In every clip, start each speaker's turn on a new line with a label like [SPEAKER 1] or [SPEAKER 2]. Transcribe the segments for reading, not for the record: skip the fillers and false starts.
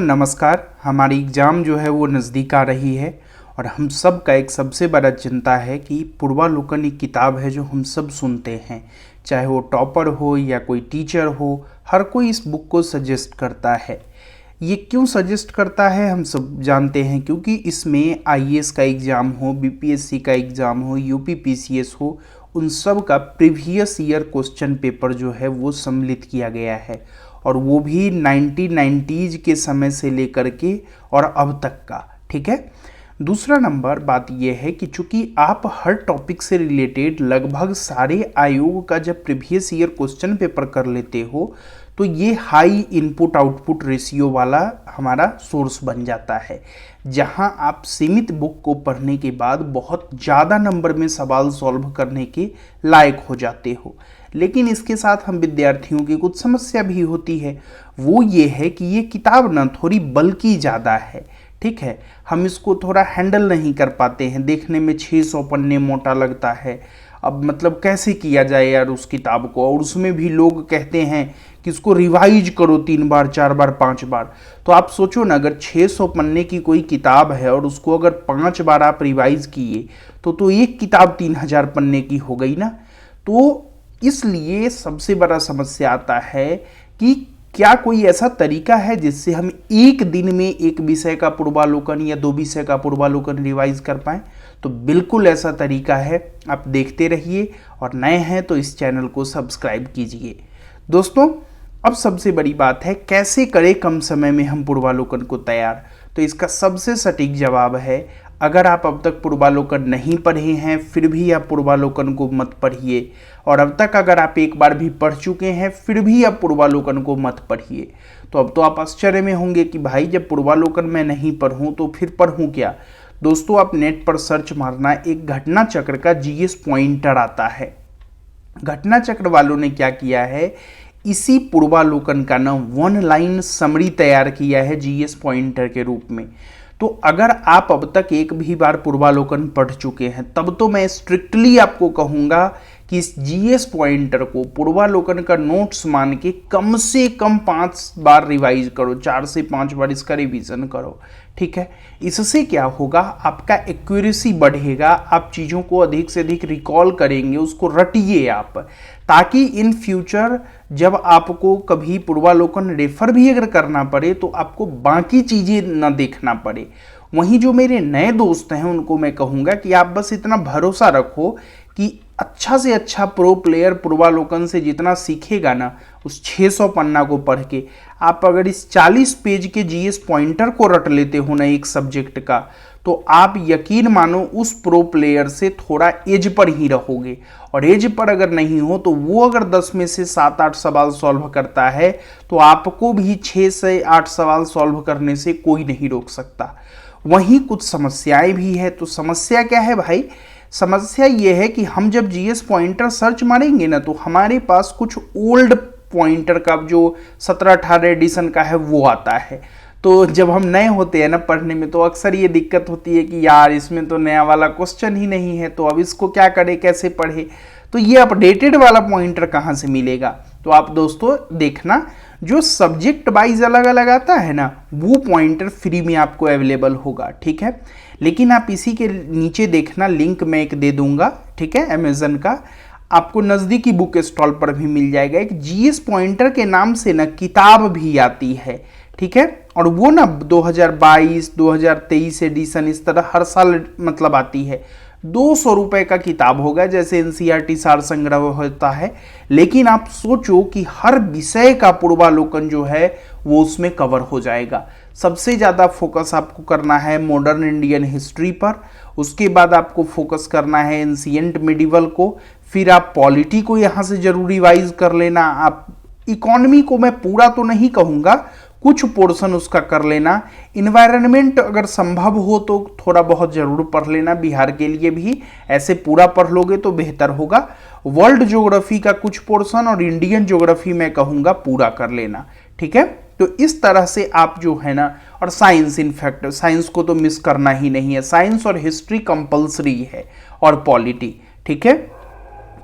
[SPEAKER 1] नमस्कार। हमारी एग्ज़ाम जो है वो नज़दीक आ रही है और हम सब का एक सबसे बड़ा चिंता है कि पूर्वालोकन एक किताब है जो हम सब सुनते हैं, चाहे वो टॉपर हो या कोई टीचर हो, हर कोई इस बुक को सजेस्ट करता है। ये क्यों सजेस्ट करता है हम सब जानते हैं, क्योंकि इसमें आईएएस का एग्ज़ाम हो, बीपीएससी का एग्ज़ाम हो, यूपी पीसीएस हो, उन सब का प्रीवियस ईयर क्वेश्चन पेपर जो है वो सम्मिलित किया गया है, और वो भी 1990s के समय से लेकर के और अब तक का। ठीक है। दूसरा नंबर बात यह है कि चूंकि आप हर टॉपिक से रिलेटेड लगभग सारे आयोग का जब प्रीवियस ईयर क्वेश्चन पेपर कर लेते हो, तो ये हाई इनपुट आउटपुट रेशियो वाला हमारा सोर्स बन जाता है, जहां आप सीमित बुक को पढ़ने के बाद बहुत ज़्यादा नंबर में सवाल सॉल्व करने के लायक हो जाते हो। लेकिन इसके साथ हम विद्यार्थियों की कुछ समस्या भी होती है। वो ये है कि ये किताब ना थोड़ी बल्कि ज़्यादा है। ठीक है, हम इसको थोड़ा हैंडल नहीं कर पाते हैं। देखने में 600 पन्ने मोटा लगता है। अब मतलब कैसे किया जाए यार उस किताब को, और उसमें भी लोग कहते हैं कि इसको रिवाइज करो 3 बार 4 बार 5 बार। तो आप सोचो ना, अगर 600 पन्ने की कोई किताब है और उसको अगर 5 बार आप रिवाइज किए तो एक किताब 3000 पन्ने की हो गई ना। तो इसलिए सबसे बड़ा समस्या आता है कि क्या कोई ऐसा तरीका है जिससे हम एक दिन में एक विषय का पूर्वालोकन या 2 विषय का पूर्वालोकन रिवाइज कर पाएं। तो बिल्कुल ऐसा तरीका है, आप देखते रहिए, और नए हैं तो इस चैनल को सब्सक्राइब कीजिए। दोस्तों, अब सबसे बड़ी बात है कैसे करें कम समय में हम पूर्वालोकन को तैयार। तो इसका सबसे सटीक जवाब है, अगर आप अब तक पूर्वालोकन नहीं पढ़े हैं फिर भी आप पूर्वालोकन को मत पढ़िए, और अब तक अगर आप एक बार भी पढ़ चुके हैं फिर भी आप पूर्वालोकन को मत पढ़िए। तो अब तो आप आश्चर्य में होंगे कि भाई जब पूर्वालोकन मैं नहीं पढ़ूं तो फिर पढ़ूं क्या। दोस्तों, आप नेट पर सर्च मारना, एक घटना चक्र का जीएस पॉइंटर आता है। घटना चक्र वालों ने क्या किया है, इसी पूर्वालोकन का ना 1 लाइन समरी तैयार किया है जीएस पॉइंटर के रूप में। तो अगर आप अब तक एक भी बार पूर्वालोकन पढ़ चुके हैं तब तो मैं स्ट्रिक्टली आपको कहूँगा कि इस जीएस पॉइंटर को पूर्वालोकन का नोट्स मान के कम से कम 5 बार रिवाइज करो, 4 से 5 बार इसका रिवीजन करो। ठीक है, इससे क्या होगा, आपका एक्यूरेसी बढ़ेगा, आप चीज़ों को अधिक से अधिक रिकॉल करेंगे, उसको रटिए आप, ताकि इन फ्यूचर जब आपको कभी पूर्वालोकन रेफर भी अगर करना पड़े तो आपको बाकी चीज़ें ना देखना पड़े। वहीं जो मेरे नए दोस्त हैं उनको मैं कहूँगा कि आप बस इतना भरोसा रखो कि अच्छा से अच्छा प्रो प्लेयर पूर्वालोकन से जितना सीखेगा ना, उस 600 पन्ना को पढ़ के आप अगर इस 40 पेज के जीएस पॉइंटर को रट लेते हो ना एक सब्जेक्ट का, तो आप यकीन मानो उस प्रो प्लेयर से थोड़ा एज पर ही रहोगे। और एज पर अगर नहीं हो तो वो अगर 10 में से 7-8 सवाल सॉल्व करता है तो आपको भी 6 से 8 सवाल सॉल्व करने से कोई नहीं रोक सकता। वहीं कुछ समस्याएं भी है। तो समस्या क्या है भाई, समस्या ये है कि हम जब जीएस पॉइंटर सर्च मारेंगे ना तो हमारे पास कुछ ओल्ड पॉइंटर का जो 17-18 एडिशन का है वो आता है। तो जब हम नए होते हैं ना पढ़ने में तो अक्सर ये दिक्कत होती है कि यार इसमें तो नया वाला क्वेश्चन ही नहीं है, तो अब इसको क्या करें, कैसे पढ़े। तो ये अपडेटेड वाला पॉइंटर कहाँ से मिलेगा। तो आप दोस्तों देखना, जो सब्जेक्ट वाइज अलग अलग आता है ना वो पॉइंटर फ्री में आपको अवेलेबल होगा। ठीक है, लेकिन आप इसी के नीचे देखना, लिंक मैं एक दे दूंगा, ठीक है, अमेजन का, आपको नज़दीकी बुक स्टॉल पर भी मिल जाएगा। एक जीएस पॉइंटर के नाम से ना किताब भी आती है। ठीक है, और वो ना 2022 2023 एडिशन इस तरह हर साल मतलब आती है। 200 रुपये का किताब होगा, जैसे एनसीईआरटी सार संग्रह होता है, लेकिन आप सोचो कि हर विषय का पूर्वालोकन जो है वो उसमें कवर हो जाएगा। सबसे ज़्यादा फोकस आपको करना है मॉडर्न इंडियन हिस्ट्री पर, उसके बाद आपको फोकस करना है एंशिएंट मिडिवल को, फिर आप पॉलिटी को यहाँ से जरूर रिवाइज कर लेना। आप इकोनॉमी को मैं पूरा तो नहीं कहूँगा, कुछ पोर्शन उसका कर लेना। इन्वायरमेंट अगर संभव हो तो थोड़ा बहुत जरूर पढ़ लेना, बिहार के लिए भी ऐसे पूरा पढ़ लोगे तो बेहतर होगा। वर्ल्ड ज्योग्राफी का कुछ पोर्शन और इंडियन ज्योग्राफी मैं कहूँगा पूरा कर लेना। ठीक है, तो इस तरह से आप जो है ना, और साइंस, इनफैक्ट साइंस को तो मिस करना ही नहीं है, साइंस और हिस्ट्री कंपल्सरी है, और पॉलिटी। ठीक है,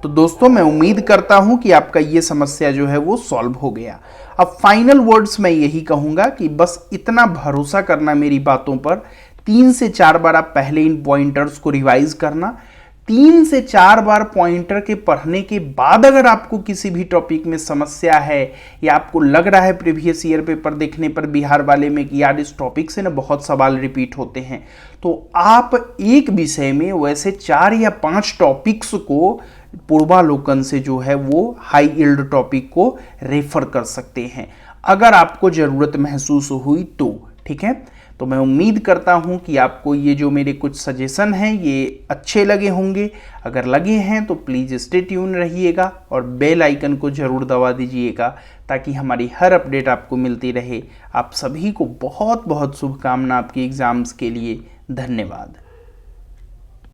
[SPEAKER 1] तो दोस्तों मैं उम्मीद करता हूं कि आपका ये समस्या जो है वो सॉल्व हो गया। अब फाइनल वर्ड्स मैं यही कहूंगा कि बस इतना भरोसा करना मेरी बातों पर, 3 से 4 बार आप पहले इन पॉइंटर्स को रिवाइज करना। 3 से 4 बार पॉइंटर के पढ़ने के बाद अगर आपको किसी भी टॉपिक में समस्या है या आपको लग रहा है प्रीवियस ईयर पेपर देखने पर बिहार वाले में कि यार इस टॉपिक से ना बहुत सवाल रिपीट होते हैं, तो आप एक विषय में वैसे 4 या 5 टॉपिक्स को पूर्वालोकन से जो है वो हाई यील्ड टॉपिक को रेफर कर सकते हैं अगर आपको ज़रूरत महसूस हुई तो। ठीक है, तो मैं उम्मीद करता हूं कि आपको ये जो मेरे कुछ सजेशन हैं ये अच्छे लगे होंगे। अगर लगे हैं तो प्लीज़ स्टे ट्यून रहिएगा और बेल आइकन को ज़रूर दबा दीजिएगा ताकि हमारी हर अपडेट आपको मिलती रहे। आप सभी को बहुत बहुत शुभकामना आपके एग्ज़ाम्स के लिए। धन्यवाद।